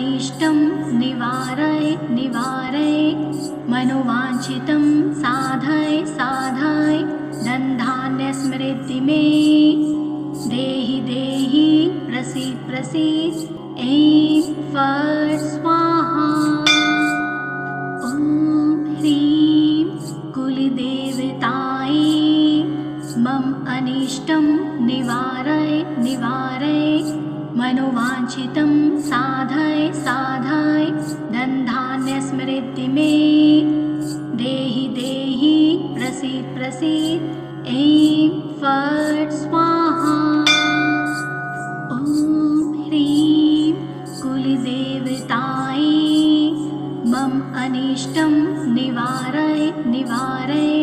अनिष्टं निवारय निवारय मनोवाञ्छितं साधय साधय धनधान्य स्मृति मे देहि देहि प्रसीद प्रसीद ऐं फट् स्वाहा। ॐ ह्रीं कुलदेवतायै मम अनिष्टं निवारय निवारय मनोवाञ्छितं साधय साधय धनधान्य स्मृति मे देहि देहि प्रसीद प्रसीद ऐं फट् स्वाहा। ॐ ह्रीं कुलदेवतायै मम अनिष्टं निवारय निवारय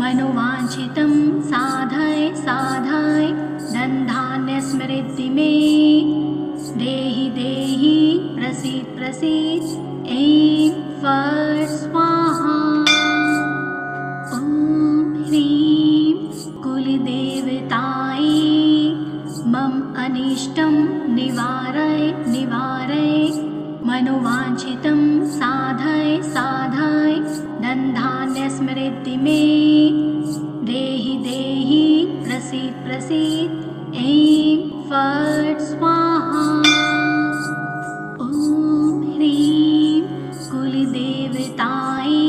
मनोवाञ्छितं साधय साधय धनधान्य स्मृति मे देहि देहि प्रसीद प्रसीद ऐं फट् स्वाहा। ॐ ह्रीं कुलदेवतायै मम अनिष्टं निवारय निवारय मनोवाञ्छितं साधय साधय धनधान्य स्मृति मे देहि देहि प्रसीद प्रसीद ऐं फट् स्वाहा। ॐ ह्रीं कुलदेवतायै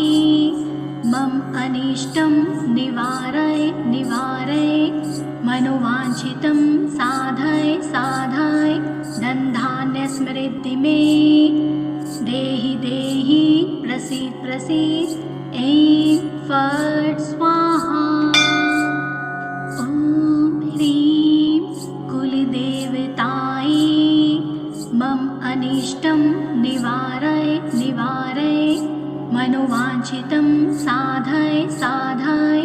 मम अनिष्टं निवारय निवारय मनोवाञ्छितं साधय साधय धनधान्य स्मृति मे देहि देहि प्रसीद प्रसीद ऐं फट् स्वाहा। ॐ ह्रीं कुलदेवतायै मम अनिष्टं निवारय निवारय मनोवाञ्छितं साधय साधय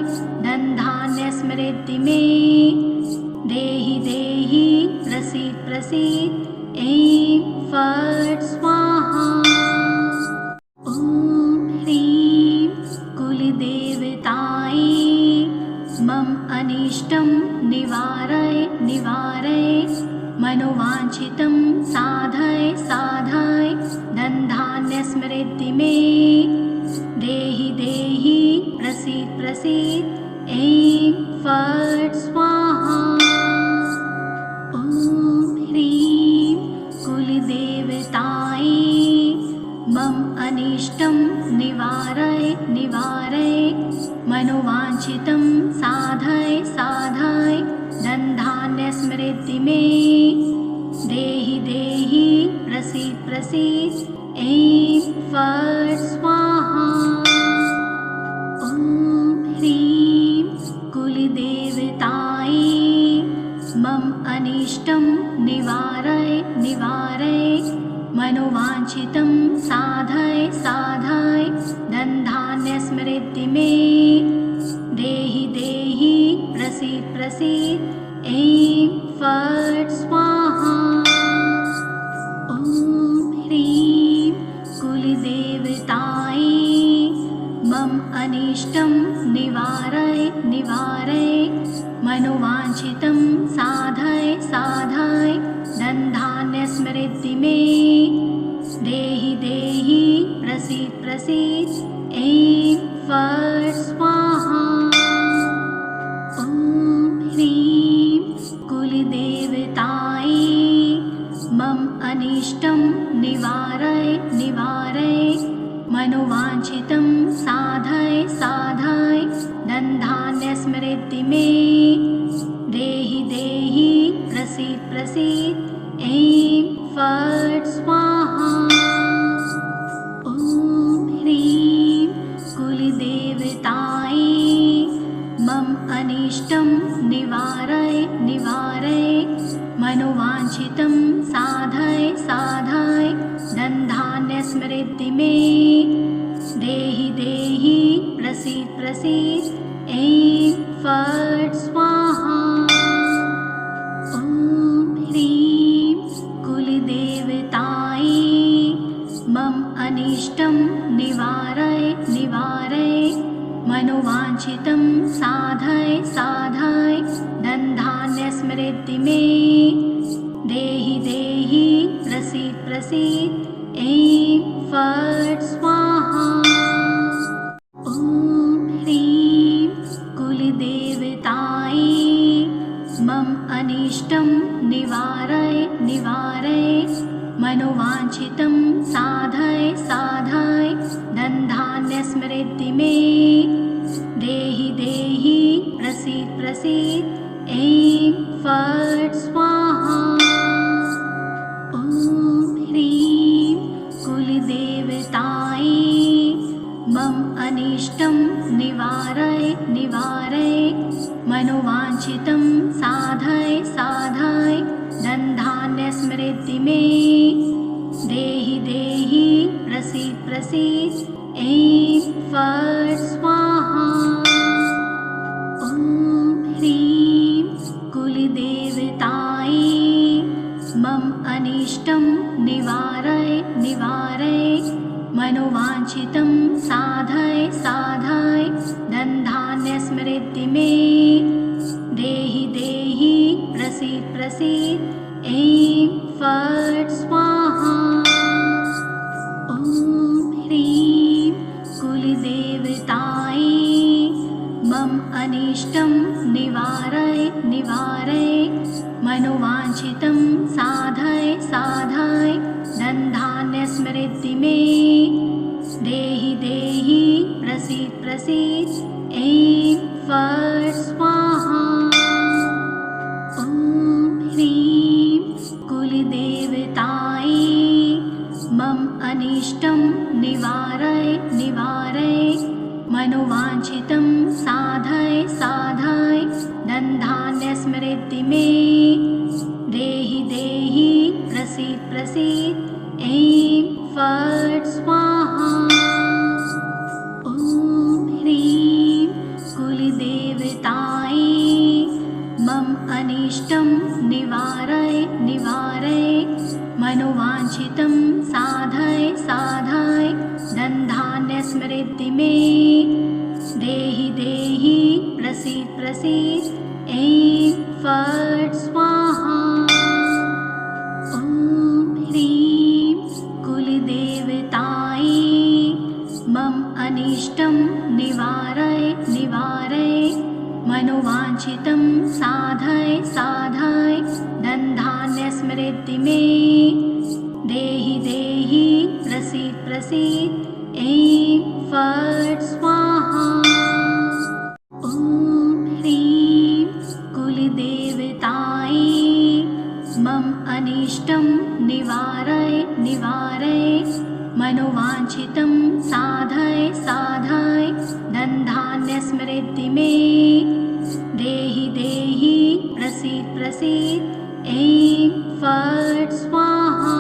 धनधान्य स्मृति मे देहि देहि प्रसीद प्रसीद ऐं फट् स्वाहा। ॐ ह्रीं कुलदेवतायै मम अनिष्टं निवारय निवारय मनोवाञ्छितं साधय साधय धनधान्य स्मृति मे देहि देहि प्रसीद प्रसीद ऐं फट् स्वाहा। ॐ ह्रीं कुलदेवतायै मम अनिष्टं निवारय निवारय मनोवाञ्छितं साधय साधय धनधान्य स्मृति मे देहि देहि प्रसीद प्रसीद ऐं फट् स्वाहा। ॐ ह्रीं कुलदेवतायै मम अनिष्टं निवारय निवारय मनोवाञ्छितं साधय साधय धनधान्य स्मृति मे देहि देहि प्रसीद प्रसीद ऐं फट् स्वाहा। ॐ ह्रीं कुलदेवतायै मम अनिष्टं निवारय निवारय मनोवाञ्छितं साधय साधय धनधान्य स्मृति मे देहि देहि प्रसीद प्रसीद ऐं फट् स्वाहा। ॐ ह्रीं कुलदेवतायै मम अनिष्टं निवारय निवारय मनोवाञ्छितं साधय साधय धनधान्य स्मृति मे देहि देहि प्रसीद प्रसीद ऐं फट् स्वाहा। ॐ ह्रीं कुलदेवतायै मम अनिष्टं निवारय निवारय मनोवाञ्छितं साधय साधय धनधान्य स्मृति मे देहि देहि प्रसीद प्रसीद ऐं फट् स्वाहा। ॐ ह्रीं कुलदेवतायै मम अनिष्टं निवारय निवारय मनोवाञ्छितं साधय साधय धनधान्य स्मृति मे देहि देहि प्रसीद प्रसीद निवारय मनोवाञ्छितं साधय साधय धनधान्यस्मृति मे देहि देहि प्रसीद प्रसीद ऐं फट् स्वाहा। ॐ ह्रीं कुलदेवतायै मम अनिष्टं निवारय निवारय मनोवाञ्छितं साधय साधय धनधान्यस्मृति मे देहि देहि प्रसीद प्रसीद ऐं फट् स्वाहा। ॐ ह्रीं कुलदेवतायै मम अनिष्टं निवारय निवारय मनोवाञ्छितं साधय साधय धनधान्यस्मृति मे देहि देहि प्रसीद प्रसीद ऐं फट् स्वाहा। ॐ ह्रीं कुलदेवतायै मम अनिष्टं निवारय निवारय मनोवाञ्छितं साधय साधय धनधान्यस्मृति मे देहि देहि प्रसीद प्रसीद ऐं फट् स्वाहा। ॐ ह्रीं कुलदेवतायै मम अनिष्टं निवारय निवारय मनोवाञ्छितं साधय साधय धनधान्यस्मृति मे देहि देहि प्रसीद प्रसीद ऐं फट् स्वाहा। ॐ ह्रीं कुलदेवतायै मम अनिष्टं निवारय निवारय मनोवाञ्छितं साधय साधय धनधान्यस्मृति मे देहि देहि प्रसीद प्रसीद ऐं फट् स्वाहा। ॐ ह्रीं कुलदेवतायै मम अनिष्टं निवारय निवारय मनोवाञ्छितं साधय साधय धनधान्यस्मृति मे देहि देहि प्रसीद प्रसीद ऐं फट् स्वाहा। ॐ ह्रीं कुलदेवतायै मम अनिष्टं निवारय निवारय मनोवाञ्छितं साधय साधय धनधान्यस्मृति मे देहि देहि प्रसीद प्रसीद ऐं फट् स्वाहा।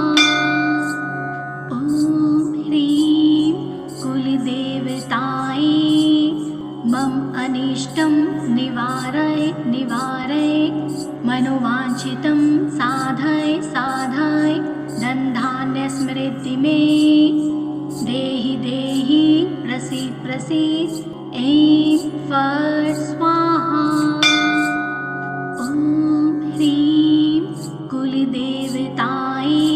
ॐ ह्रीं कुलदेवतायै मम अनिष्टं निवारय निवारय मनोवाञ्छितं साधय साधय धनधान्यस्मृति मे देहि देहि प्रसीद प्रसीद ऐं फट् स्वाहा। ॐ ह्रीं कुलदेवतायै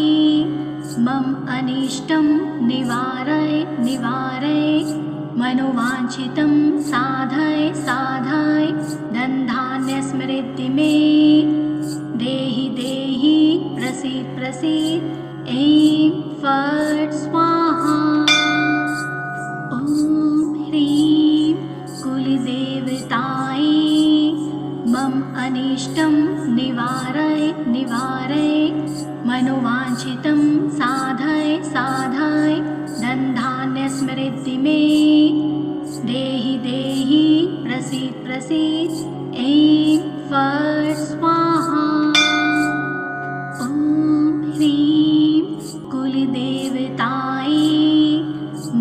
मम अनिष्टं निवारय निवारय मनोवाञ्छितं साधय साधय धनधान्यस्मृति मे देहि देहि प्रसीद प्रसीद ऐं फट् स्वाहा। ॐ ह्रीं कुलदेवतायै मम अनिष्टं निवारय निवारय मनोवाञ्छितं साधय साधय धनधान्यस्मृति मे देहि देहि प्रसीद प्रसीद ऐं फट् स्वाहा। ॐ ह्रीं कुलदेवतायै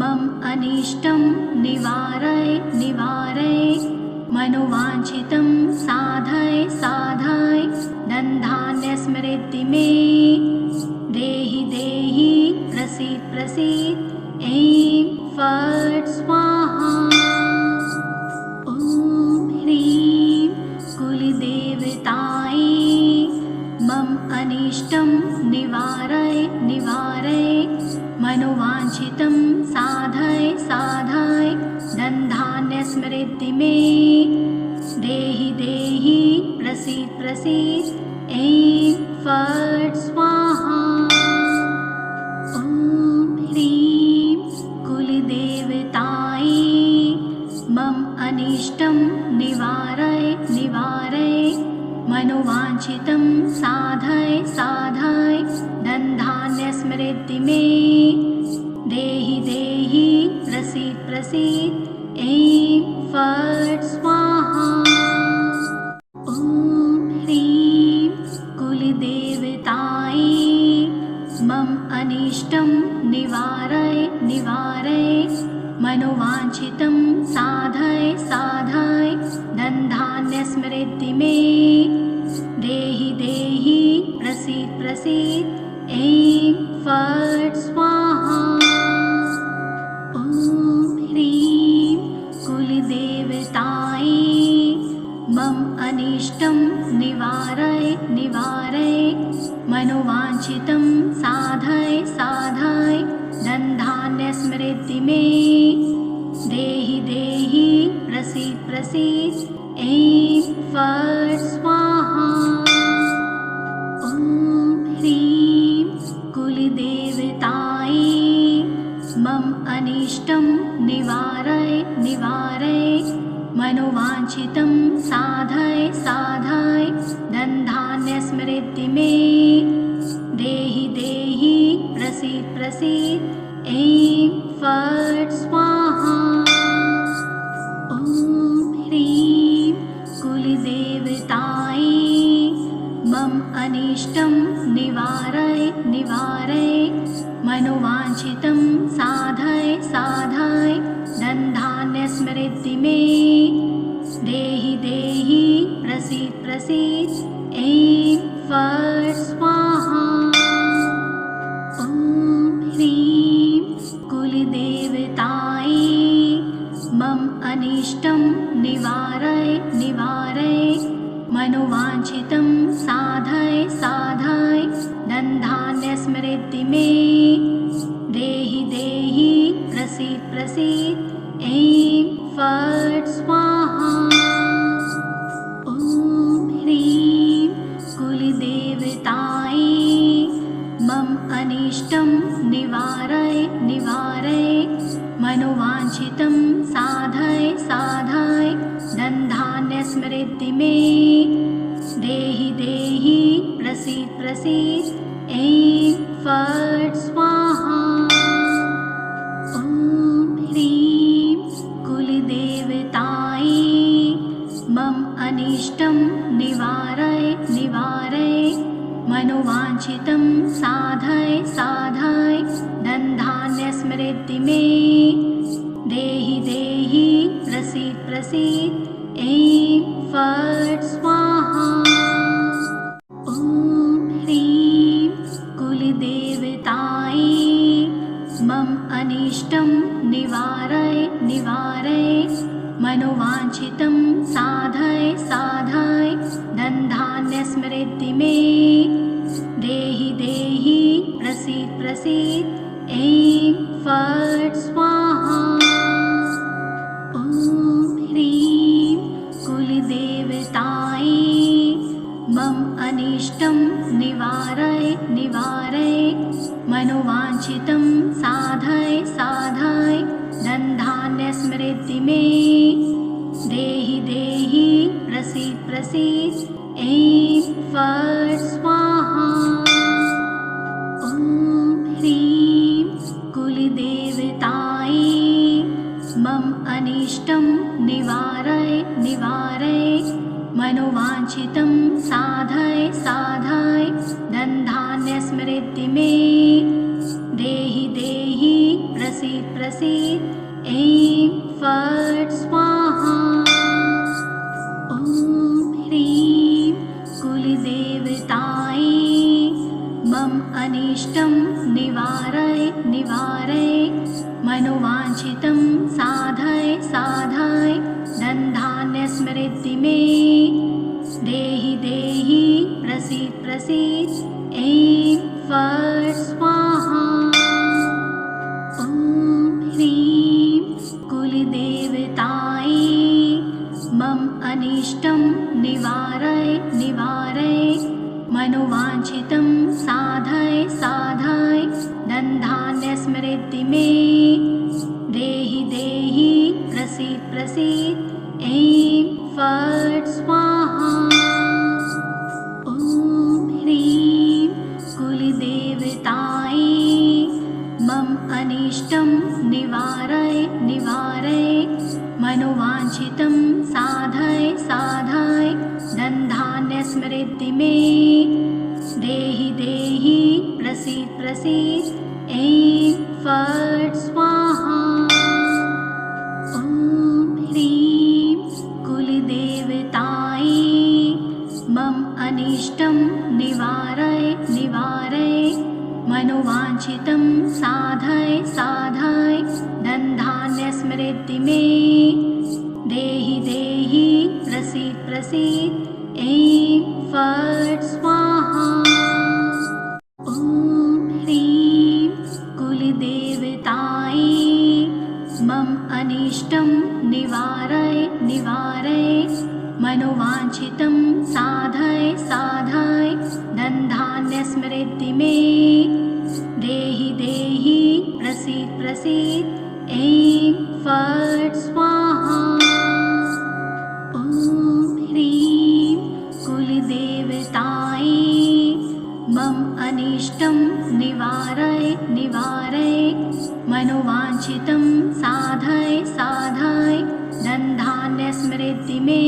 मम अनिष्टं निवारय निवारय मनोवाञ्छितं साधय साधय धनधान्यस्मृति मे देहि देहि प्रसीद प्रसीद ऐं फट् स्वाहा। ॐ ह्रीं कुलदेवतायै मम अनिष्टं निवारय निवारय मनोवाञ्छितं साधय साधय धनधान्यस्मृति मे देहि देहि प्रसीद प्रसीद ऐं फट् स्मृति मे देहि देहि प्रसीद प्रसीद ऐं फट् स्वाहा। ॐ ह्रीं कुलदेवतायै मम अनिष्टं निवारय निवारय मनोवाञ्छितं साधय साधय धनधान्य स्मृति मे देहि देहि प्रसीद प्रसीद ऐं फट् स्वाहा। ॐ ह्रीं कुलदेवतायै मम अनिष्टं निवारय निवारय मनोवाञ्छितं साधय साधय धनधान्य स्मृति मे देहि देहि प्रसीद प्रसीद ऐं फट् स्वाहा। ॐ ह्रीं कुलदेवतायै मम अनिष्टं निवारय निवारय मनोवाञ्छितं साधय साधय धनधान्य स्मृति मे देहि देहि प्रसीद प्रसीद ऐं फट् स्वाहा। ॐ ह्रीं कुलदेवतायै मम अनिष्टं निवारय निवारय मनोवाञ्छितं साधय साधय धनधान्य स्मृति मे देहि देहि प्रसीद प्रसीद ऐं फट् स्वाहा। ॐ ह्रीं कुलदेवतायै मम अनिष्टं निवारय निवारय मनोवाञ्छितं साधय साधय धनधान्य स्मृति मे देहि देहि प्रसीद प्रसीद ऐं फट् स्वाहा। ॐ ह्रीं कुलदेवतायै मम अनिष्टं निवारय निवारय मनोवाञ्छितं साधय साधय धनधान्य स्मृति मे देहि देहि प्रसीद प्रसीद ऐं फट् स्वाहा। ॐ ह्रीं कुलदेवतायै मम अनिष्टं निवारय निवारय मनोवाञ्छितं साधय साधय धनधान्य स्मृति मे देहि देहि प्रसीद प्रसीद ऐं फट् स्वाहा। ॐ ह्रीं कुलदेवतायै मम अनिष्टं निवारय निवारय मनोवाञ्छितं साधय साधय धनधान्य स्मृति मे देहि देहि प्रसीद प्रसीद ऐं फट् स्वाहा। ॐ ह्रीं कुलदेवतायै मम अनिष्टं निवारय निवारय मनोवाञ्छितं साधय साधय धनधान्य स्मृति मे देहि देहि प्रसीद प्रसीद ऐं फट् स्वाहा। ॐ ह्रीं कुलदेवतायै मम अनिष्टं निवारय निवारय मनोवाञ्छितं साधय साधय धनधान्य स्मृति मे देहि देहि प्रसीद प्रसीद ऐं फट् स्वाहा। ॐ ह्रीं कुलदेवतायै मम अनिष्टं निवारय निवारय मनोवाञ्छितं साधय साधय धनधान्य स्मृति मे देहि देहि प्रसीद प्रसीद ऐं फट् स्वाहा। ॐ ह्रीं कुलदेवतायै मम अनिष्टं निवारय निवारय मनोवाञ्छितं साधय साधय धनधान्य स्मृति मे देहि देहि प्रसीद प्रसीद ऐं फट् स्वाहा। ॐ ह्रीं कुलदेवतायै प्रसीद प्रसीद ऐं फट् स्वाहा। ॐ ह्रीं कुलदेवतायै मम अनिष्टं निवारय निवारय मनोवाञ्छितं साधय साधय धनधान्य समृद्धि मे देहि देहि प्रसीद प्रसीद ऐं फट् स्वाहा। ॐ ह्रीं कुलदेवतायै मम अनिष्टं निवारय निवारय मनोवाञ्छितं साधय साधय धनधान्य समृद्धि मे देहि देहि प्रसीद प्रसीद ऐं फट् स्वाहा। ॐ ह्रीं कुलदेवतायै मम अनिष्टं निवारय निवारय मनोवाञ्छितं साधय साधय धनधान्य समृद्धि मे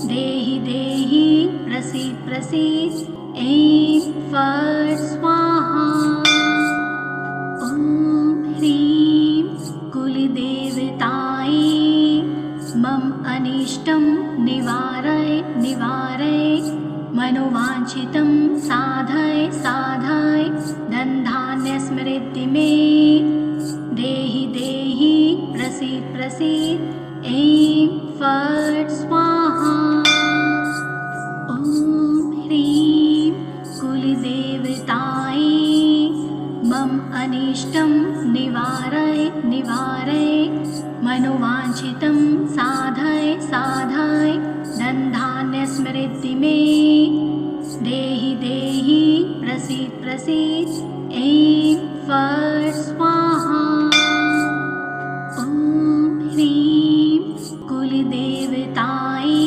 देहि देहि प्रसीद प्रसीद ऐं फट् स्वाहा। ॐ ह्रीं कुलदेवतायै मम अनिष्टं निवारय निवारय मनोवाञ्छितं साधय साधय धनधान्य समृद्धि मे देहि देहि प्रसीद प्रसीद ऐं फट् स्वाहा। ॐ ह्रीं कुलदेवतायै मम अनिष्टं निवारय निवारय मनोवाञ्छितं साधय साधय धनधान्य समृद्धि मे देहि देहि प्रसीद प्रसीद ऐं फट् स्वाहा। ॐ ह्रीं कुलदेवतायै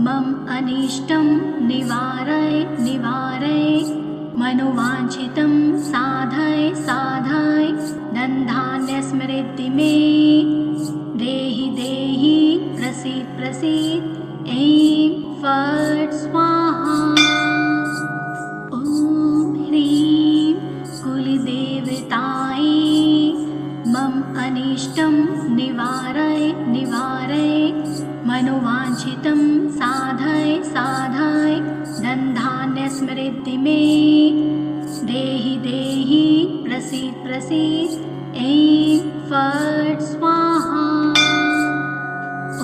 मम अनिष्टं निवारय निवारय मनोवाञ्छितं साधय साधय धनधान्य समृद्धि मे देहि देहि प्रसीद प्रसीद ऐं फट् स्वाहा। ॐ ह्रीं कुलदेवतायै मम अनिष्टं निवारय निवारय मनोवाञ्छितं साधय साधय धनधान्य समृद्धि मे देहि देहि प्रसीद प्रसीद ऐं फट् स्वाहा।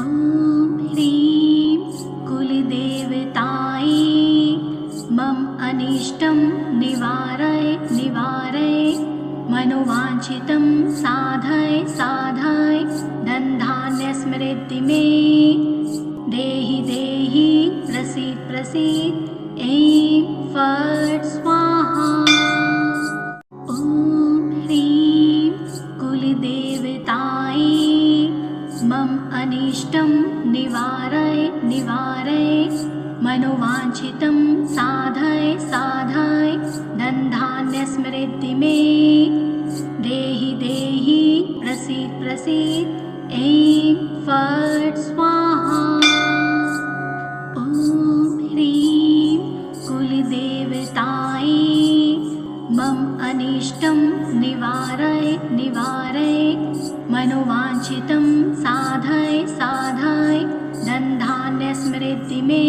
ॐ ह्रीं कुलदेवतायै मम अनिष्टं निवारय निवारय मनोवाञ्छितं साधय साधय धनधान्य समृद्धि मे देहि देहि प्रसीद प्रसीद ऐं फट् स्वाहा। ॐ ह्रीं कुलदेवतायै मम अनिष्टं निवारय निवारय मनोवाञ्छितं साधय साधय धनधान्य समृद्धि मे देहि देहि प्रसीद प्रसीद ऐं फट् स्वाहा। ॐ ह्रीं कुलदेवतायै मम अनिष्टं निवारय निवारय मनोवाञ्छितं साधय साधय धनधान्य समृद्धि मे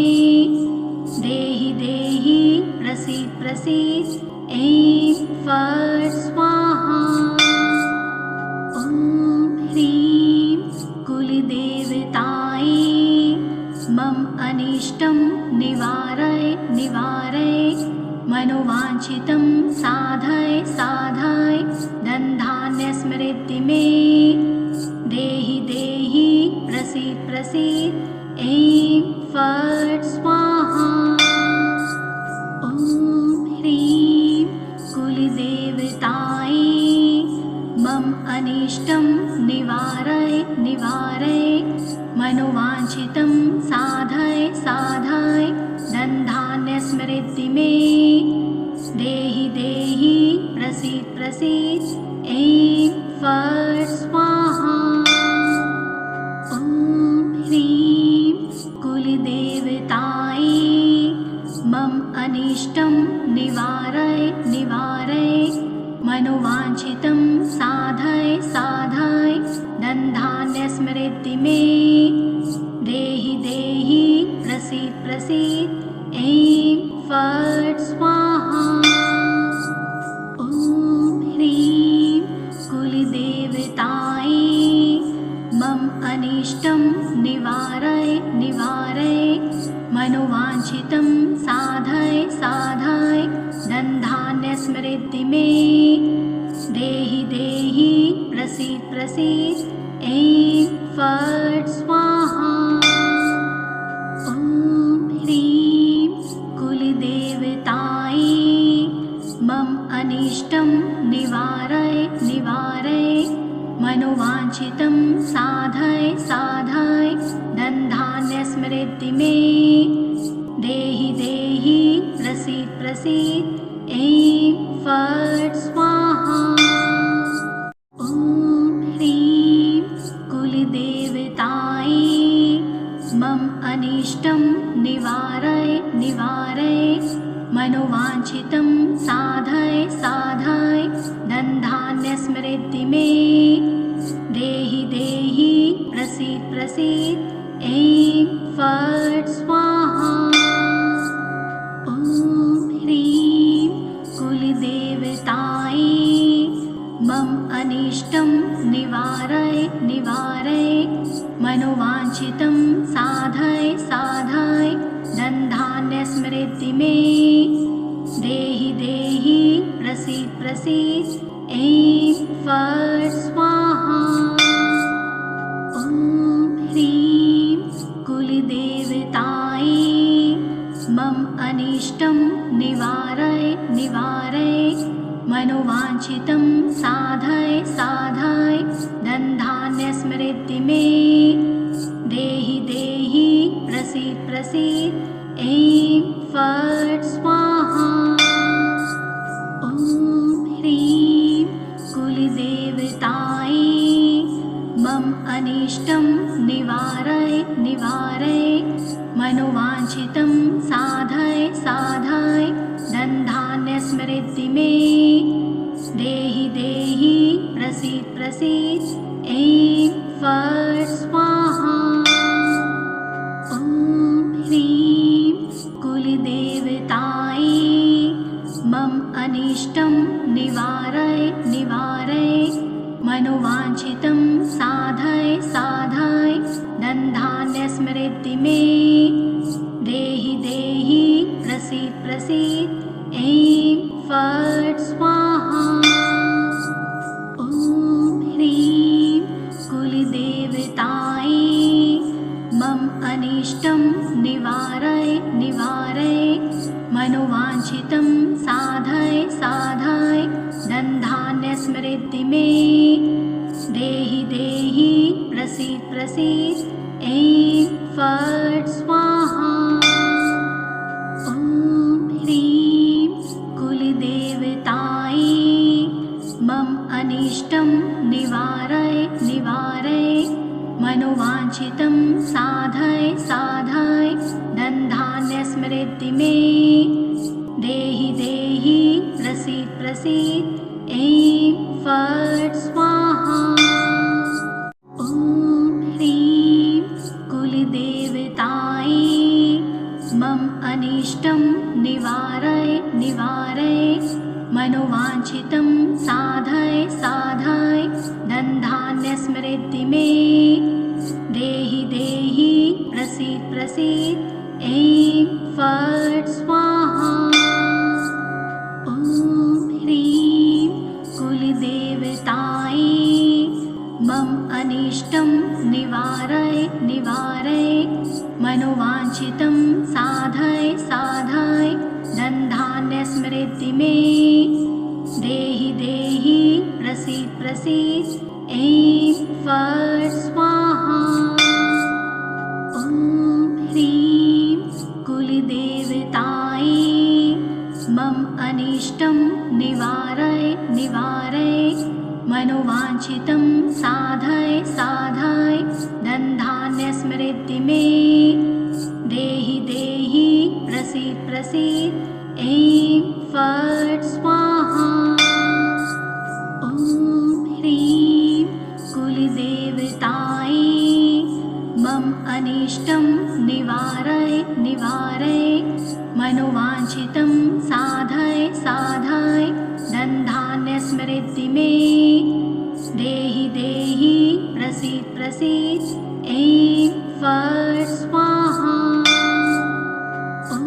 देहि देहि प्रसीद प्रसीद ऐं फट् स्वाहा। ॐ ह्रीं कुलदेवतायै मम अनिष्टं निवारय निवारय मनोवाञ्छितं साधय साधय धनधान्य समृद्धि मे देहि देहि प्रसीद प्रसीद ऐं फट् स्वाहा। ॐ ह्रीं कुलदेवतायै मम अनिष्टं निवारय निवारय मनोवाञ्छितं साधय साधय धनधान्य समृद्धि मे देहि देहि प्रसीद प्रसीद ऐं फट् स्वाहा। ॐ ह्रीं कुलदेवतायै अनिष्टं निवारय निवारय मनोवाञ्छितं साधय साधय धनधान्यस्मृति मे देहि देहि प्रसीद प्रसीद ऐं फट् स्वाहा। ॐ ह्रीं कुलदेवतायै मम अनिष्टं निवारय निवारय मनोवाञ्छितं साधय साधय धनधान्यस्मृति मे देहि देहि प्रसीद प्रसीद ऐं फट् स्वाहा। ॐ ह्रीं कुलदेवतायै मम अनिष्टं निवारय निवारय मनोवाञ्छितं साधय साधय धनधान्यस्मृति मे देहि देहि प्रसीद प्रसीद ऐं फट् स्वाहा। ॐ ह्रीं कुलदेवतायै मम अनिष्टं निवारय निवारय मनोवाञ्छितं साधय साधय धनधान्यस्मृति मे देहि देहि प्रसीद प्रसीद ऐं फट् स्वाहा। ॐ ह्रीं कुलदेवतायै मम अनिष्टं निवारय निवारय मनोवाञ्छितं साधय साधय धनधान्यस्मृति मे देहि देहि प्रसीद प्रसीद ऐं फट् स्वाहा। ॐ ह्रीं कुलदेवतायै मम अनिष्टं निवारय निवारय मनोवाञ्छितं साधय साधय धनधान्यस्मृति मे देहि देहि प्रसीद प्रसीद ऐं फट् स्वाहा। ॐ ह्रीं कुलदेवतायै मम अनिष्टं निवारय निवारय मनोवाञ्छितं साधय साधय धनधान्यस्मृति मे देहि देहि प्रसीद प्रसीद ऐं फट् स्वाहा। ॐ ह्रीं कुलदेवतायै मम अनिष्टं निवारय निवारय मनोवाञ्छितं साधय साधय धनधान्यस्मृति मे देहि देहि प्रसीद प्रसीद ऐं फट् स्वाहा। ॐ ह्रीं कुलदेवतायै मम अनिष्टं निवारय निवारय मनोवाञ्छितं साधय साधय धनधान्यस्मृति मे देहि देहि प्रसीद प्रसीद ऐं फट् स्वाहा। ॐ ह्रीं कुलदेवतायै मम अनिष्टं निवारय निवारय मनोवाञ्छितं साधय साधय धनधान्यस्मृति मे देहि देहि प्रसीद प्रसीद ऐं फट् स्वाहा। ॐ ह्रीं कुलदेवतायै मम अनिष्टं निवारय निवारय मनोवाञ्छितं साधय साधय धनधान्यस्मृति मे देहि देहि प्रसीद प्रसीद ऐं फट् स्वाहा। ॐ ह्रीं कुलदेवतायै मम अनिष्टं निवारय निवारय मनोवाञ्छितं साधय साधय धनधान्यस्मृति मे देहि देहि प्रसीद प्रसीद ऐं फट् स्वाहा। ॐ ह्रीं कुलदेवतायै मम अनिष्टं निवारय निवारय मनोवाञ्छितं साधय साधय धनधान्यस्मृति मे देहि देहि प्रसीद प्रसीद ऐं फट् स्वाहा। ॐ ह्रीं कुलदेवतायै मम अनिष्टं निवारय निवारय मनोवाञ्छितं साधय साधय धनधान्यसमृद्धि मे देहि देहि प्रसीद प्रसीद। ऐं फट् स्वाहा। ॐ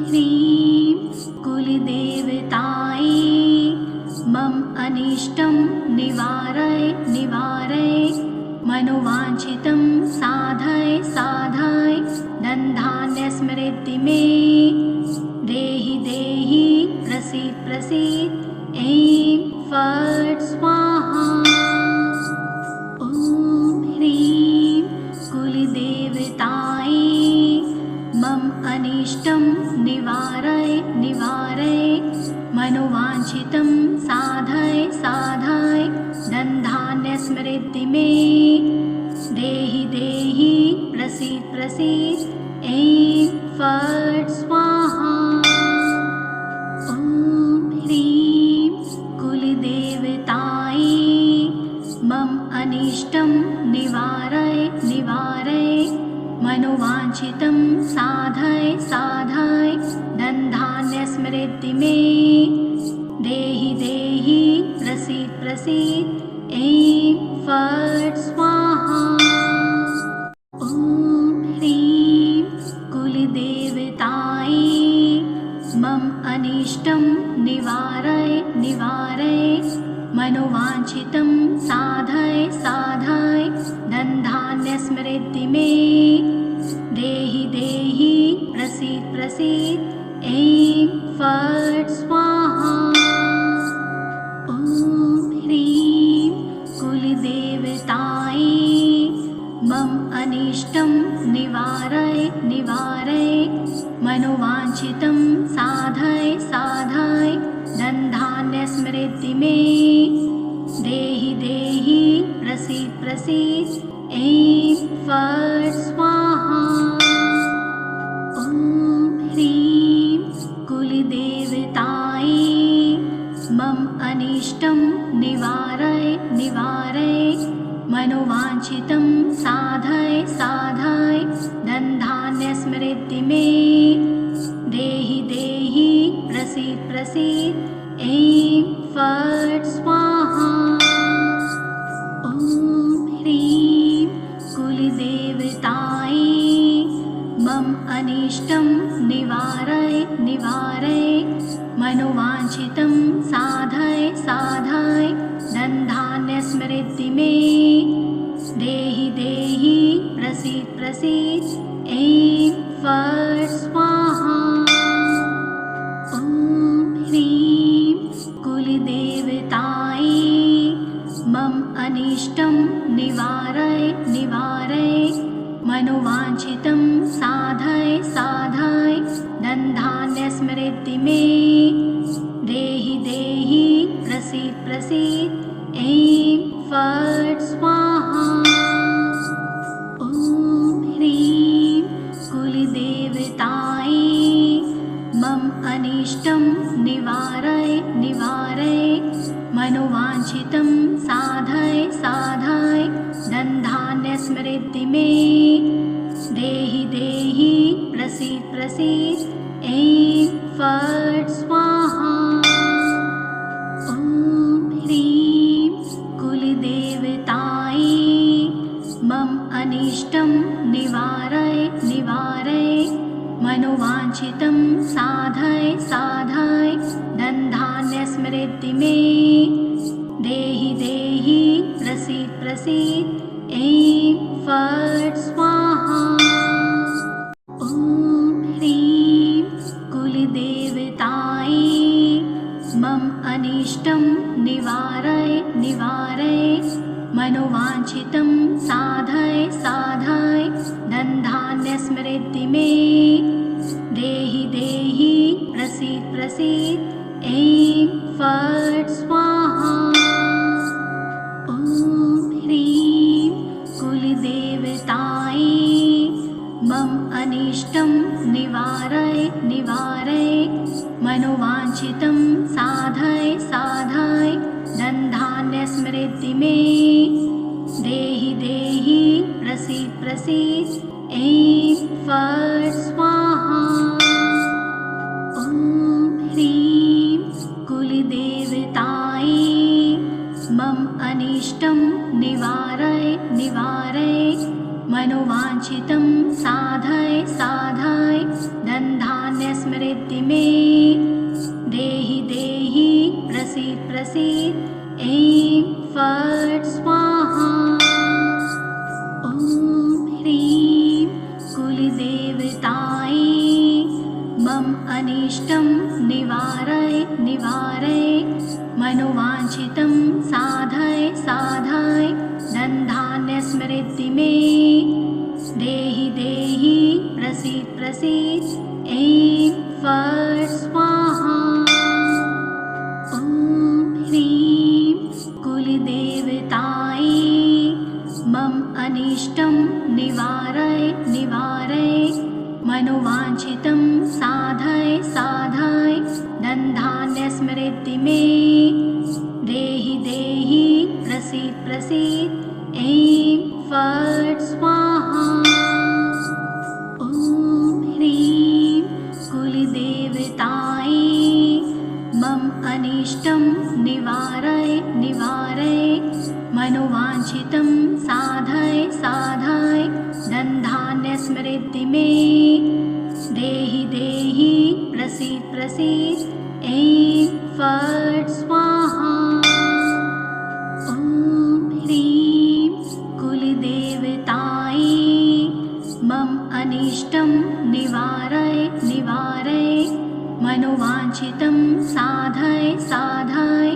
ह्रीं कुलदेवतायै मम अनिष्टं निवारय निवारय मनोवाञ्छितं साधय साधय धनधान्यसमृद्धि मे देहि देहि प्रसीद प्रसीद। ऐं फट् स्वाहा। ॐ ह्रीं कुलदेवतायै मम अनिष्टं निवारय निवारय मनोवाञ्छितं साधय साधय धनधान्यसमृद्धि मे देहि देहि प्रसीद प्रसीद। ऐं फट् स्वाहा। ॐ ह्रीं कुलदेवतायै मम अनिष्टं निवारय निवारय मनोवाञ्छितं साधय साधय धनधान्यसमृद्धि मे देहि देहि प्रसीद प्रसीद। ऐं फट् स्वाहा। ॐ ह्रीं कुलदेवतायै मम अनिष्टं निवारय निवारय मनोवाञ्छितं साधय साधय धनधान्यसमृद्धि मे देहि देहि प्रसीद प्रसीद। ऐं फट् स्वाहा। ॐ ह्रीं कुलदेवतायै मम अनिष्टं निवारय निवारय मनोवाञ्छितं साधय साधय धनधान्यसमृद्धि मे देहि देहि प्रसीद प्रसीद। ऐं फट् स्वाहा। ॐ ह्रीं कुलदेवतायै मम अनिष्टं निवारय निवारय मनोवाञ्छितं साधय साधय धनधान्यसमृद्धि मे देहि देहि प्रसीद प्रसीद। ऐं फट् स्वाहा। ॐ ह्रीं कुलदेवतायै मम अनिष्टं निवारय निवारय मनोवाञ्छितं साधय साधय धनधान्यसमृद्धि मे देहि देहि प्रसीद प्रसीद। ऐं फट् स्वाहा। ॐ ह्रीं कुलदेवतायै मम अनिष्टं निवारय निवारय मनोवाञ्छितं साधय साधय धनधान्यसमृद्धि मे देहि देहि प्रसीद प्रसीद। ऐं फट् स्वाहा। ॐ ह्रीं कुलदेवतायै मम अनिष्टं निवारय निवारय मनोवाञ्छितं साधय साधय धनधान्यसमृद्धि मे देहि देहि प्रसीद प्रसीद। ऐं फट् स्वाहा। ॐ ह्रीं कुलदेवतायै मम अनिष्टं निवारय निवारय मनोवाञ्छितं साधय साधय धनधान्यसमृद्धि मे देहि देहि प्रसीद प्रसीद। ऐं फट् स्वाहा। ॐ ह्रीं कुलदेवतायै मम अनिष्टं निवारय निवारय मनोवाञ्छितं साधय साधय धनधान्यसमृद्धि मे देहि देहि प्रसीद प्रसीद। ऐं फट् स्वाहा। ॐ ह्रीं कुलदेवतायै मम अनिष्टं निवारय निवारय मनोवाञ्छितं साधय साधय धनधान्यस्मृति मे देहि देहि प्रसीद प्रसीद ऐं फट् स्वाहा। ॐ ह्रीं कुलदेवतायै मम अनिष्टं निवारय निवारय मनोवाञ्छितं साधय साधय धनधान्यस्मृति मे देहि देहि प्रसीद प्रसीद ऐं फट् स्वाहा। ॐ ह्रीं कुलदेवतायै मम अनिष्टं निवारय निवारय मनोवाञ्छितं साधय साधय धनधान्यस्मृति मे देहि देहि प्रसीद प्रसीद ऐं फट् स्वाहा। ॐ ह्रीं कुलदेवतायै मम अनिष्टं निवारय निवारय मनोवाञ्छितं साधय साधय धनधान्यस्मृति मे देहि देहि प्रसीद प्रसीद ऐं फट् स्वाहा। ॐ ह्रीं कुलदेवतायै मम अनिष्टं निवारय निवारय मनोवाञ्छितं साधय साधय धनधान्यस्मृति मे देहि देहि प्रसीद प्रसीद ऐं फट् स्वाहा। ॐ ह्रीं कुलदेवतायै मम अनिष्टं निवारय निवारय मनोवाञ्छितं साधय साधय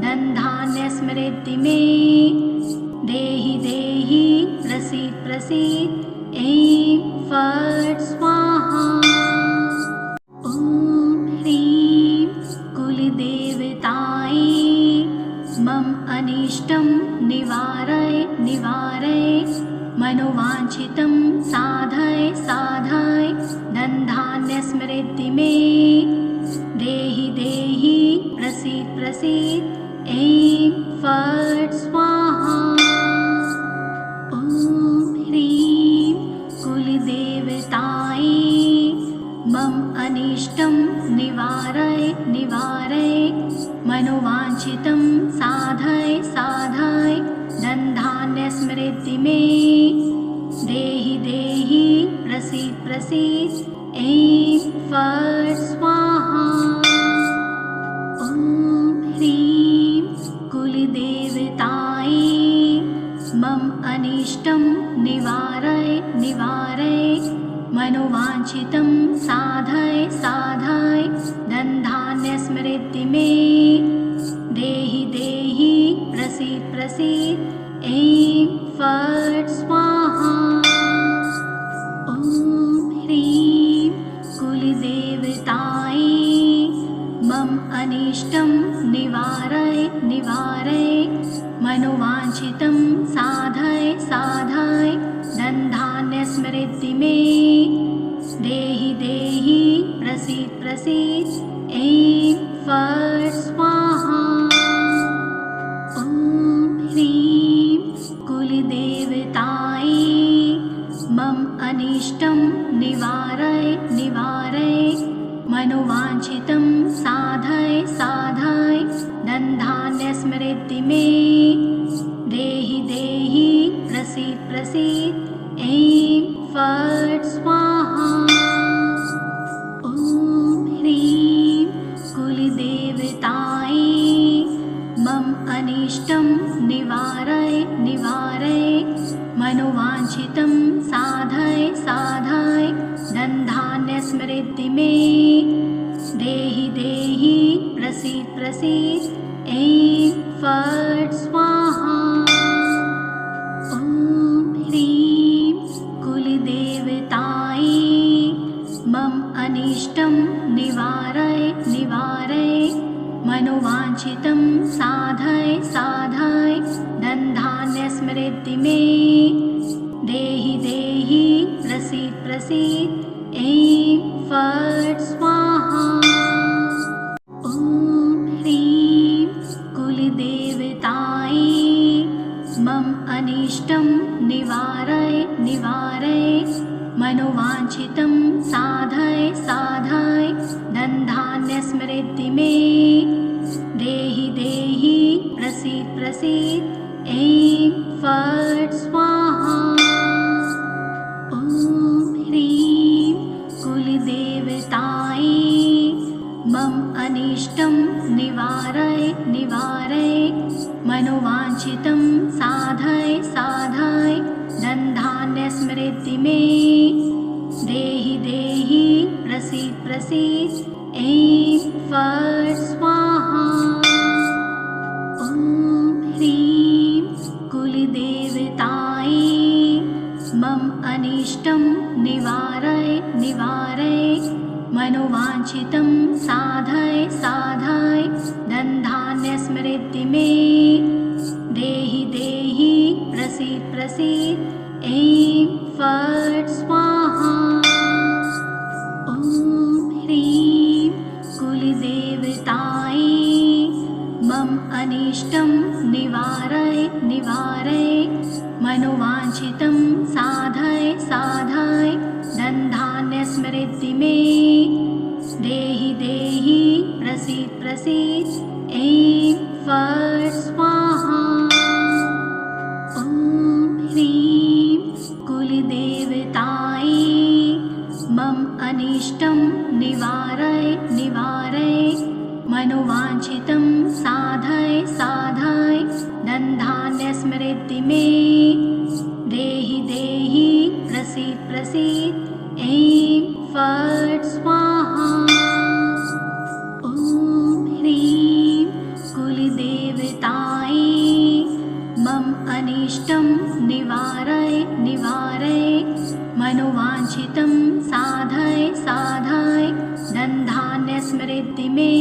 धनधान्यस्मृति मे देहि देहि प्रसीद प्रसीद ऐं फट् स्वाहा। ॐ ह्रीं कुलदेवतायै मम अनिष्टं निवारय निवारय मनोवाञ्छितं साधय साधय धनधान्यस्मृति मे देहि देहि प्रसीद प्रसीद ऐं फट् स्वाहा। ॐ ह्रीं कुलदेवतायै मम अनिष्टं निवारय निवारय मनोवाञ्छितं साधय साधय धनधान्यस्मृति मे देहि देहि प्रसीद प्रसीद ऐं फट् स्वाहा। ॐ ह्रीं कुलदेवतायै मम अनिष्टं निवारय निवारय मनोवाञ्छितं साधय साधय धनधान्यस्मृति मे देहि देहि प्रसीद प्रसीद ऐं फट् स्वाहा। ॐ ह्रीं कुलदेवतायै मम अनिष्टं निवारय निवारय मनोवाञ्छितं साधय साधय धनधान्यस्मृति मे देहि देहि प्रसीद प्रसीद ऐं फट् स्वाहा। ॐ ह्रीं कुलदेवतायै मम अनिष्टं निवारय निवारय मनोवाञ्छितं साधय साधय धनधान्यस्मृति मे देहि देहि प्रसीद प्रसीद ऐं फट् स्वाहा। ॐ ह्रीं कुलदेवतायै मम अनिष्टं निवारय निवारय मनोवाञ्छितं साधय साधय धनधान्यस्मृति मे देहि देहि प्रसीद प्रसीद ऐं फट् स्वाहा। ॐ ह्रीं कुलदेवतायै मम अनिष्टं निवारय निवारय मनोवाञ्छितं साधय साधय धनधान्यस्मृति मे देहि देहि प्रसीद प्रसीद ऐं फट् स्वाहा। निवारय निवारय मनोवाञ्छितं साधय साधय धनधान्यस्मृद्धि मे देहि देहि प्रसीद प्रसीद ऐं फट् स्वाहा। ॐ ह्रीं कुलदेवतायै मम अनिष्टं निवारय निवारय मनोवाञ्छितं साधय साधय धनधान्यस्मृद्धि मे देहि देहि प्रसीद प्रसीद ऐं फट् स्वाहा। ॐ ह्रीं कुलदेवतायै मम अनिष्टं निवारय निवारय मनोवाञ्छितं साधय साधय धनधान्यस्मृद्धि मे देहि देहि प्रसीद प्रसीद ऐं फट् स्वाहा। ॐ ह्रीं कुलदेवतायै मम अनिष्टं निवारय निवारय मनोवाञ्छितं साधय साधय धनधान्यस्मृद्धि मे देहि देहि प्रसीद प्रसीद ऐं फट् स्वाहा। ॐ ह्रीं कुलदेवतायै मम अनिष्टं निवारय निवारय मनोवाञ्छितं साधय साधय धनधान्यस्मृद्धि मे देहि देहि प्रसीद प्रसीद ऐं फट् स्वाहा। ॐ ह्रीं कुलदेवतायै मम अनिष्टं निवारय निवारय मनोवाञ्छितं साधय साधय धनधान्यस्मृद्धि मे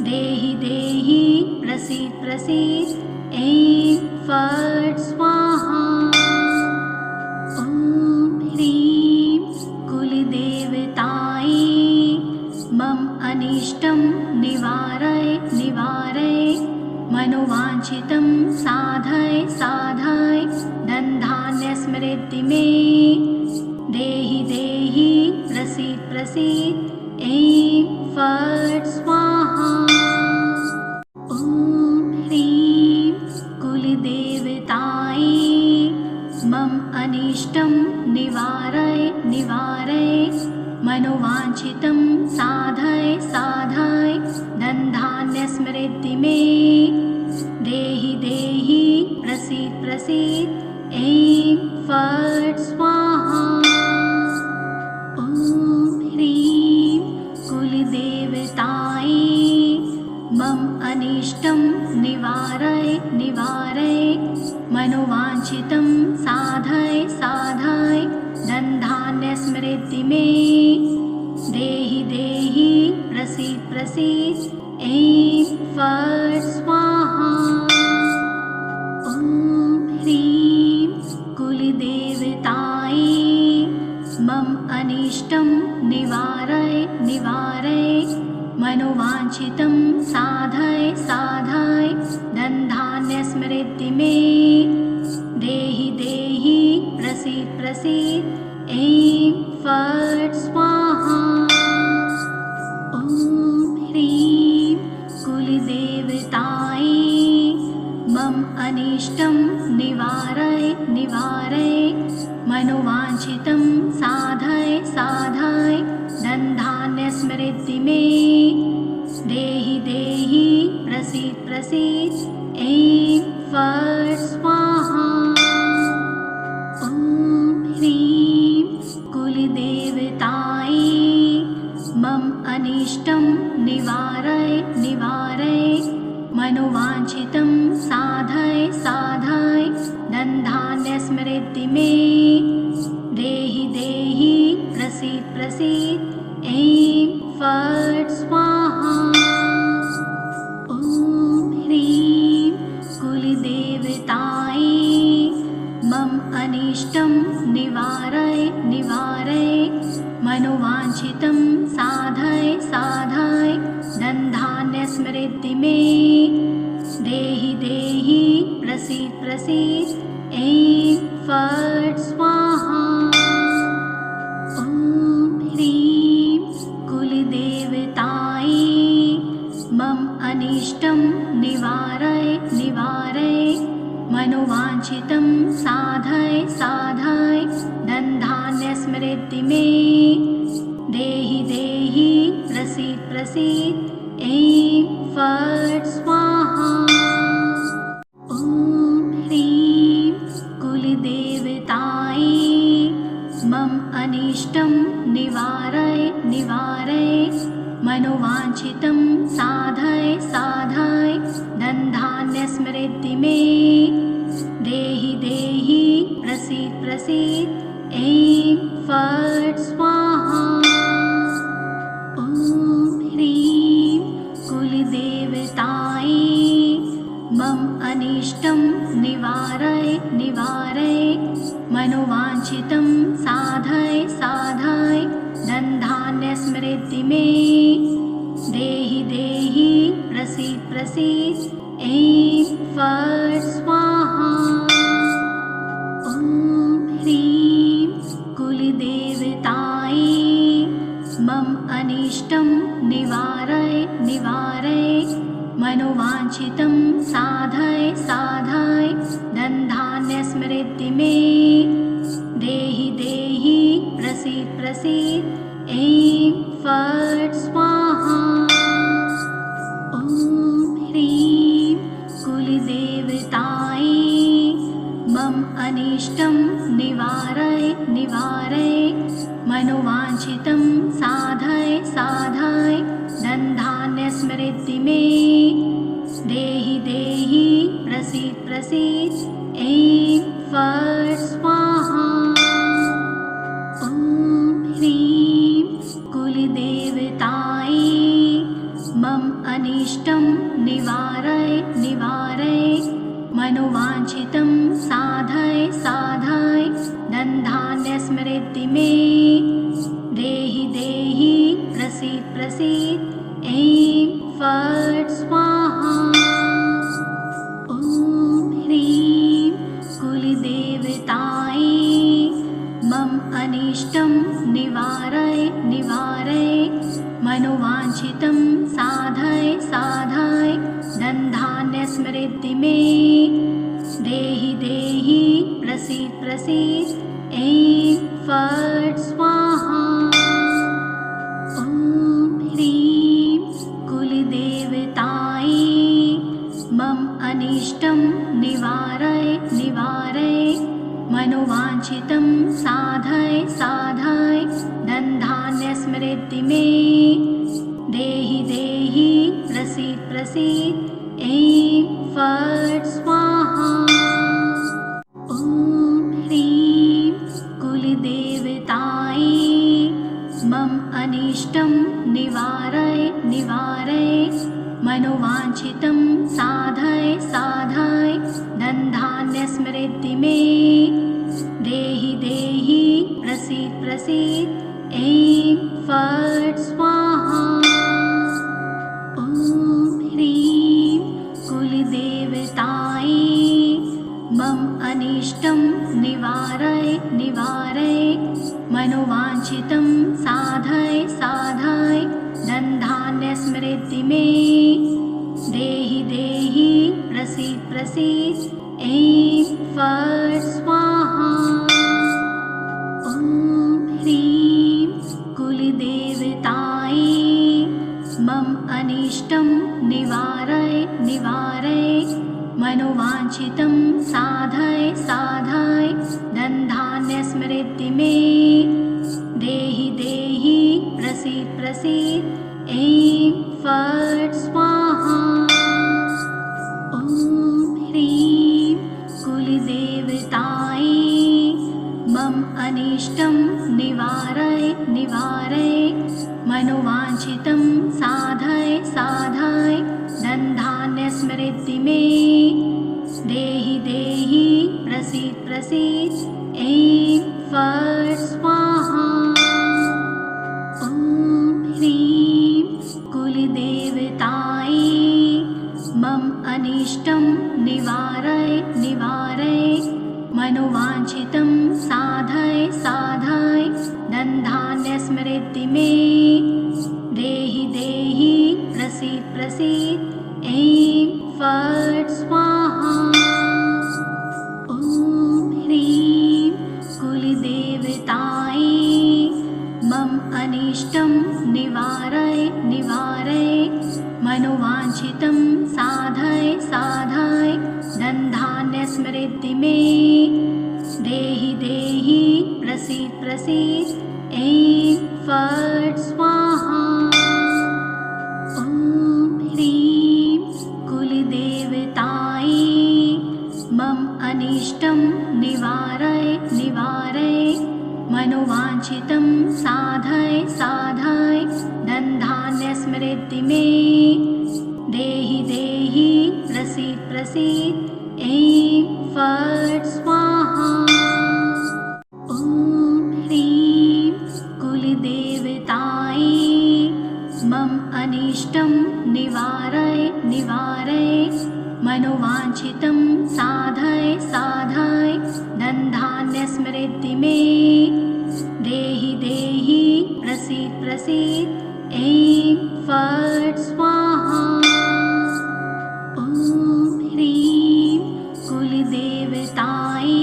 देहि देहि प्रसीद प्रसीद ऐं फट् स्वाहा। ॐ ह्रीं कुलदेवतायै मम अनिष्टं निवारय निवारय मनोवाञ्छितं साधय साधय धनधान्यस्मृद्धि मे देहि देहि प्रसीद प्रसीद ऐं फट् स्वाहा। ॐ ह्रीं कुलदेवतायै मम अनिष्टं निवारय निवारय मनोवाञ्छितं साधय साधय धनधान्यस्मृद्धि मे देहि देहि प्रसीद प्रसीद ऐं फट् स्वाहा। ॐ ह्रीं कुलदेवतायै मम अनिष्टं निवारय निवारय मनोवाञ्छितं साधय साधय धनधान्यस्मृद्धि मे देहि देहि प्रसीद प्रसीद ऐं फट् स्वाहा। ॐ ह्रीं कुलदेवतायै मम अनिष्टं निवारय निवारय मनोवाञ्छितं साधय साधय धनधान्यस्मृद्धि मे देहि देहि प्रसीद प्रसीद ऐं फट् स्वाहा। ॐ ह्रीं कुलदेवतायै मम अनिष्टं निवारय निवारय मनोवाञ्छितं साधय साधय धनधान्यस्मृद्धि मे देहि देहि प्रसीद प्रसीद ऐं फट् स्वाहा। ॐ ह्रीं कुलदेवतायै मम अनिष्टं निवारय निवारय मनोवाञ्छितं साधय साधय धनधान्यस्मृद्धि मे देहि देहि प्रसीद प्रसीद ऐं फट् स्वाहा। ॐ ह्रीं कुलदेवतायै मम अनिष्टं निवारय निवारय मनोवाञ्छितं साधय साधय धनधान्यस्मृद्धि मे देहि देहि प्रसीद प्रसीद ऐं फट् स्वाहा। ॐ ह्रीं कुलदेवतायै मम अनिष्टं निवारय निवारय मनोवाञ्छितं साधय साधय धनधान्यस्मृति मे देहि देहि प्रसीद प्रसीद ऐं फट् स्वाहा। ॐ ह्रीं कुलदेवतायै मम अनिष्टं निवारय निवारय मनोवाञ्छितं साधय साधय धनधान्यस्मृति मे देहि देहि प्रसीद प्रसीद ऐं फट् स्वाहा। ॐ ह्रीं कुलदेवतायै मम अनिष्टं निवारय निवारय मनोवाञ्छितं साधय साधय धनधान्यस्मृति मे देहि देहि प्रसीद प्रसीद ऐं फट् स्वाहा। ॐ ह्रीं कुलदेवतायै मम अनिष्टं निवारय निवारय मनोवाञ्छितं साधय साधय धनधान्यस्मृति मे देहि देहि प्रसीद प्रसीद ऐं फट् स्वाहा। ॐ ह्रीं कुलदेवतायै मम अनिष्टं निवारय निवारय मनोवाञ्छितं साधय साधय धनधान्यस्मृति मे देहि देहि प्रसीद प्रसीद ऐं फट् स्वाहा। ॐ ह्रीं कुलदेवतायै मम अनिष्टं निवारय निवारय मनोवाञ्छितं साधय साधय धनधान्यस्मृति मे देहि देहि प्रसीद प्रसीद ऐं फट् स्वाहा। ॐ ह्रीं कुलदेवतायै मम अनिष्टं निवारय निवारय मनोवाञ्छितं साधय साधय धनधान्यस्मृति मे देहि देहि प्रसीद प्रसीद ऐं फट् स्वाहा। ॐ ह्रीं कुलदेवतायै मम अनिष्टं निवारय निवारय मनोवाञ्छितं साधय साधय धनधान्यस्मृति मे देहि देहि प्रसीद प्रसीद ऐं फट् स्वाहा। ॐ ह्रीं कुलदेवतायै मम अनिष्टं निवारय निवारय मनोवाञ्छितं साधय साधय धनधान्यस्मृति मे देहि देहि प्रसीद प्रसीद ऐं फट् स्वाहा। ॐ ह्रीं कुलदेवतायै मम अनिष्टं निवारय निवारय मनोवाञ्छितं साधय साधय धनधान्यस्मृति मे देहि देहि प्रसीद प्रसीद ऐं फट् स्वाहा। ॐ ह्रीं कुलदेवतायै मम अनिष्टं निवारय निवारय मनोवाञ्छितं साधय साधय धनधान्यस्मृति मे देहि देहि प्रसीद प्रसीद ऐं फट् स्वाहा। ॐ ह्रीं कुलदेवतायै मम अनिष्टं निवारय निवारय मनोवाञ्छितं साधय साधय धनधान्यस्मृति मे देहि देहि प्रसीद प्रसीद ऐं फट् स्वाहा। ॐ ह्रीं कुलदेवतायै मम अनिष्टं निवारय निवारय मनोवाञ्छितं साधय साधय धनधान्यस्मृति मे देहि देहि प्रसीद प्रसीद ऐं फट् स्वाहा। ॐ ह्रीं कुलदेवतायै मम अनिष्टं निवारय निवारय मनोवाञ्छितं साधय साधय धनधान्यस्मृति मे देहि देहि प्रसीद प्रसीद ऐं फट् स्वाहा। ॐ ह्रीं कुलदेवतायै मम अनिष्टं निवारय निवारय मनोवाञ्छितं साधय साधय धनधान्यस्मृति मे देहि देहि प्रसीद प्रसीद ऐं फट् स्वाहा। ॐ ह्रीं कुलदेवतायै मम अनिष्टं निवारय निवारय मनोवाञ्छितं साधय साधय धनधान्यस्मृति मे देहि देहि प्रसीद प्रसीद ऐं फट् स्वाहा। ॐ ह्रीं कुलदेवतायै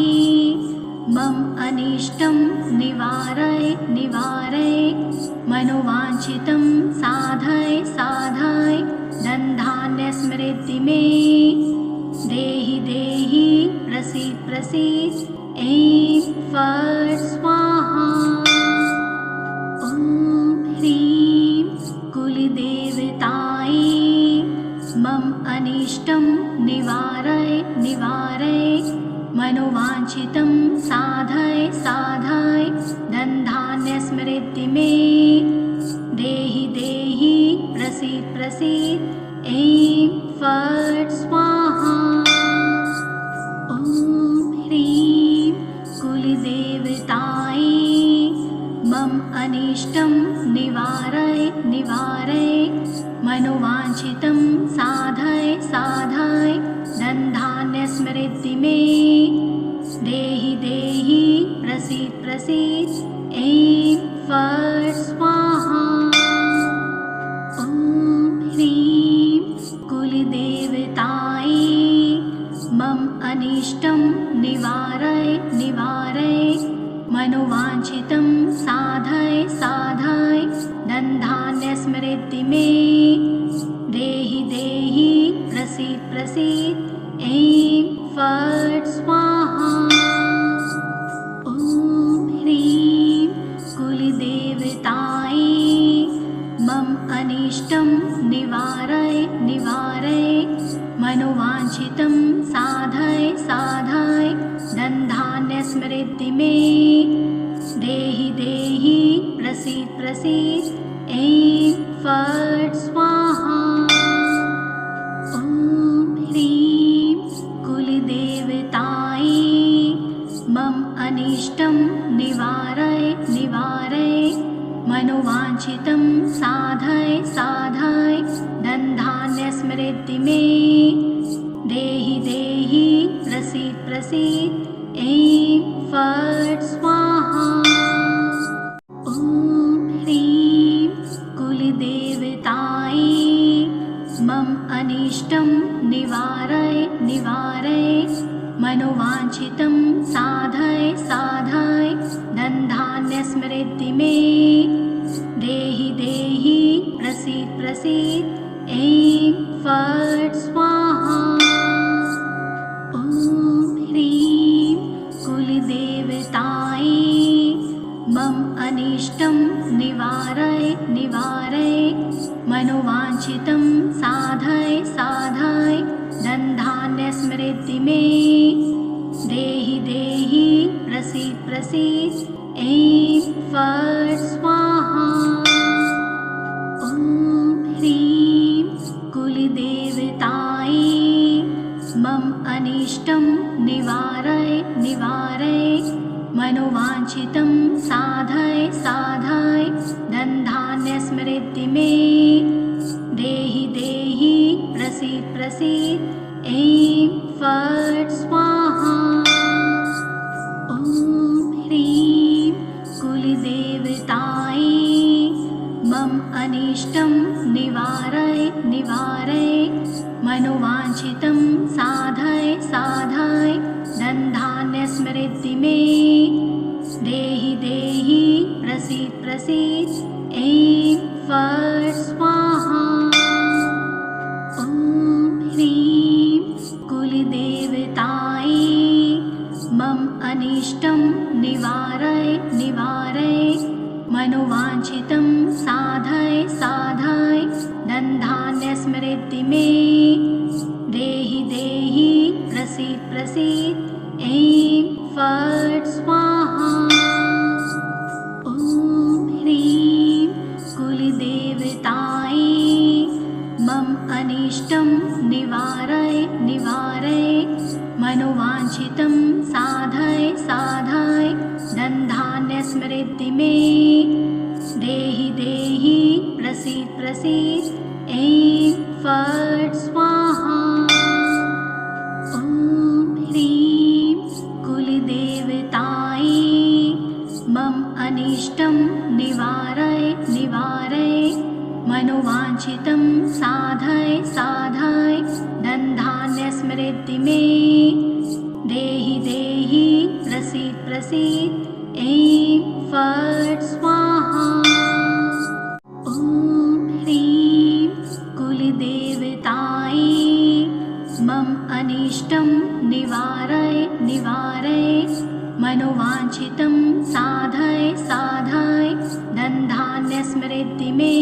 मम अनिष्टं निवारय निवारय मनोवाञ्छितं साधय साधय धनधान्यस्मृति मे देहि देहि प्रसीद प्रसीद ऐं फट् स्वाहा। ॐ ह्रीं कुलदेवतायै मम अनिष्टं निवारय निवारय मनोवाञ्छितं साधय साधय धनधान्यस्मृति मे देहि देहि प्रसीद प्रसीद ऐं फट् स्वाहा। ॐ ह्रीं कुलदेवतायै मम अनिष्टं निवारय निवारय मनोवाञ्छितं साधय साधय धनधान्यस्मृति मे देहि देहि प्रसीद प्रसीद ऐं फट् स्वाहा। ॐ ह्रीं कुलदेवतायै मम अनिष्टं निवारय निवारय मनोवाञ्छितं साधय साधय धनधान्यस्मृति मे देहि देहि प्रसीद प्रसीद ऐं फट् स्वाहा। ॐ ह्रीं कुलदेवतायै मम अनिष्टं निवारय निवारय मनोवाञ्छितं साधय साधय धनधान्यस्मृति मे देहि देहि प्रसीद प्रसीद ऐं फट् स्वाहा। ॐ ह्रीं कुलदेवतायै मम अनिष्टं निवारय निवारय मनोवाञ्छितं साधय साधय धनधान्यस्मृति मे देहि देहि प्रसीद प्रसीद ऐं फट् स्वाहा। ॐ ह्रीं कुलदेवतायै मम अनिष्टं निवारय निवारय मनोवाञ्छितं साधय साधय धनधान्यस्मृति मे देहि देहि प्रसीद प्रसीद ऐं फट् स्वाहा। ॐ ह्रीं कुलदेवतायै मम अनिष्टं निवारय निवारय मनोवाञ्छितं साधय साधय धनधान्यस्मृति मे देहि देहि प्रसीद प्रसीद ऐं फट् स्वाहा। ॐ ह्रीं कुलदेवतायै मम अनिष्टं निवारय निवारय मनोवाञ्छितं साधय साधय धनधान्यस्मृति मे देहि देहि प्रसीद प्रसीद ऐं फट् स्वाहा। अनिष्टं निवारय निवारय मनोवाञ्छितं साधय साधय धनधान्यस्मृद्धि मे देहि देहि प्रसीद प्रसीद ऐं फट् स्वाहा। ॐ ह्रीं कुलदेवतायै मम अनिष्टं निवारय निवारय मनोवाञ्छितं साधय साधय धनधान्यस्मृद्धि मे देहि देहि प्रसीद प्रसीद ऐं फट् स्वाहा। ॐ ह्रीं कुलदेवतायै मम अनिष्टं निवारय निवारय मनोवाञ्छितं साधय साधय धनधान्यस्मृद्धि मे देहि देहि प्रसीद प्रसीद ऐं फट् स्वाहा। ॐ ह्रीं कुलदेवतायै मम अनिष्टं निवारय निवारय मनोवाञ्छितं साधय साधय धनधान्यस्मृद्धि मे देहि देहि प्रसीद प्रसीद ऐं फट् स्वाहा। ॐ ह्रीं कुलदेवतायै मम अनिष्टं निवारय निवारय मनोवाञ्छितं साधय साधय धनधान्यस्मृद्धि मे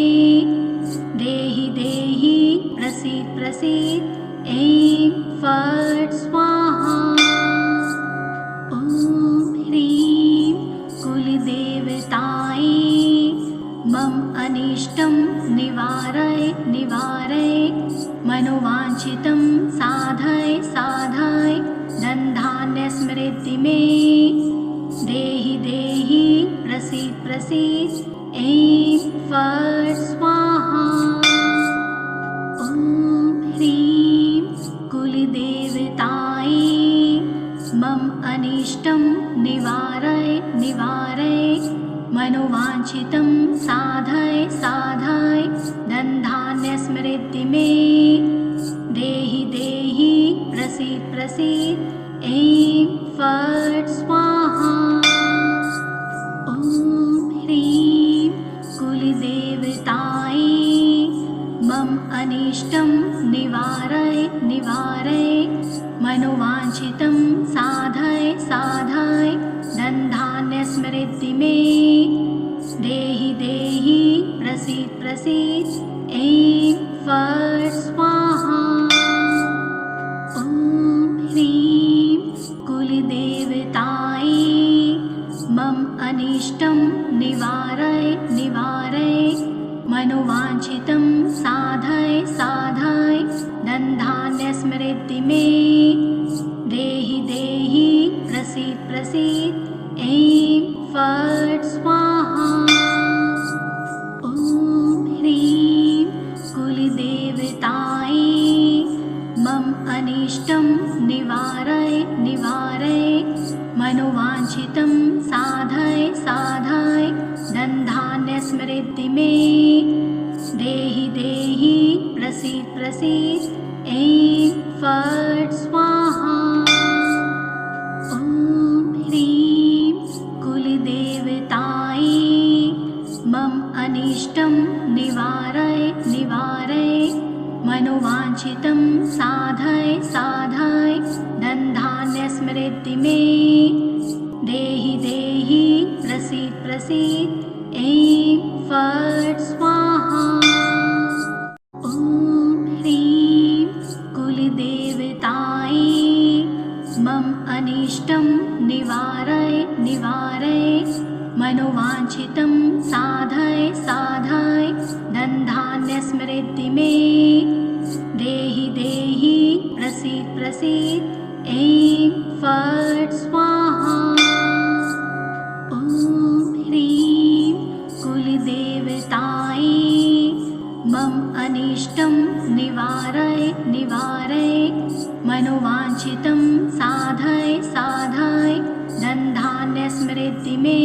देहि देहि प्रसीद प्रसीद ऐं फट् स्वाहा। ॐ ह्रीं कुलदेवतायै मम अनिष्टं निवारय निवारय मनोवाञ्छितं साधय साधय धनधान्यस्मृद्धि मे देहि देहि प्रसीद प्रसीद ऐं फट् स्वाहा। ॐ ह्रीं कुलदेवतायै मम अनिष्टं निवारय निवारय मनोवाञ्छितं साधय साधय धनधान्यस्मृद्धि मे देहि देहि प्रसीद प्रसीद ऐं फट् स्वाहा। ॐ ह्रीं कुलदेवतायै मम अनिष्टं निवारय निवारय मनोवाञ्छितं साधय साधय धनधान्यस्मृद्धि मे देहि देहि प्रसीद प्रसीद ऐं फट् स्वाहा। ॐ ह्रीं कुलदेवतायै मम अनिष्टं निवारय निवारय मनोवाञ्छितं साधय साधय धनधान्यस्मृद्धि मे देहि देहि प्रसीद प्रसीद ऐं फट् स्वाहा। ॐ ह्रीं कुलदेवतायै मम अनिष्टं निवारय निवारय मनोवाञ्छितं साधय साधय धनधान्यस्मृद्धि मे देहि देहि प्रसीद प्रसीद ऐं फट् स्वाहा। ॐ ह्रीं कुलदेवतायै मम अनिष्टं निवारय निवारय मनोवाञ्छितं साधय साधय धनधान्यस्मृद्धि मे देहि देहि प्रसीद प्रसीद ऐं फट् स्वाहा। ॐ ह्रीं कुलदेवतायै मम अनिष्टं निवारय निवारय मनोवाञ्छितं साधय साधय धनधान्यस्मृद्धि मे देहि देहि प्रसीद प्रसीद ऐं फट् स्वाहा। ॐ ह्रीं कुलदेवतायै मम अनिष्टं निवारय निवारय मनोवाञ्छितं साधय साधय धनधान्यस्मृद्धि मे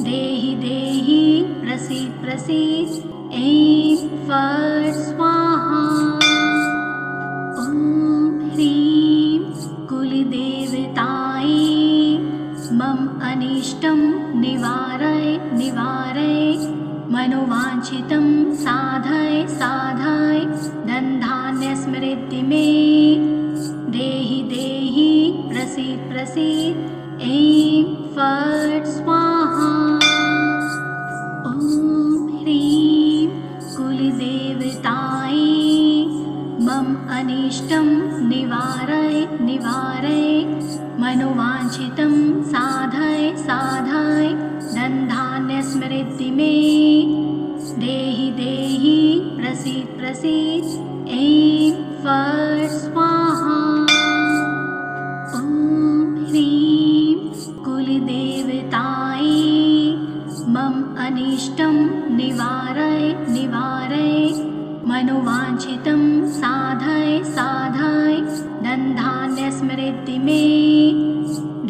देहि देहि प्रसीद प्रसीद ऐं फट् स्वाहा। ॐ ह्रीं कुलदेवतायै मम अनिष्टं निवारय निवारय मनोवाञ्छितं साधय साधय धनधान्यस्मृति मे देहि देहि प्रसीद प्रसीद। ऐं फट् स्वाहा। ॐ ह्रीं कुलदेवतायै मम अनिष्टं निवारय निवारय मनोवाञ्छितं साधय साधय धनधान्यस्मृति मे देहि देहि प्रसीद प्रसीद। ऐं फट् स्वाहा। ॐ ह्रीं कुलदेवतायै मम अनिष्टं निवारय निवारय मनोवाञ्छितं साधय साधय धनधान्यस्मृति मे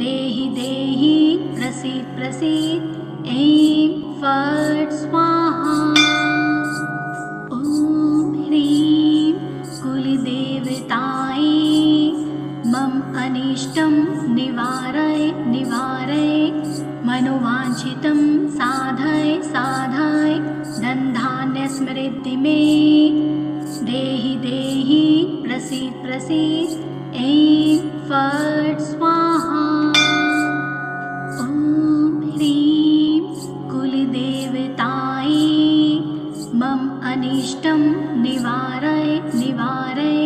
देहि देहि प्रसीद प्रसीद। ऐं फट् स्वाहा। ॐ ह्रीं कुलदेवतायै मम अनिष्टं निवारय निवारय मनोवाञ्छितं साधय साधय धनधान्यस्मृति मे देहि देहि प्रसीद प्रसीद। ऐं फट् स्वाहा। ॐ ह्रीं कुलदेवतायै मम अनिष्टं निवारय निवारय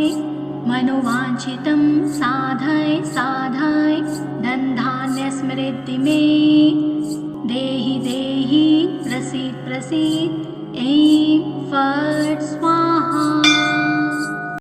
मनोवाञ्छितं साधय साधय धनधान्यस्मृति मे देहि देहि प्रसीद प्रसीद। ऐं फट् स्वाहा।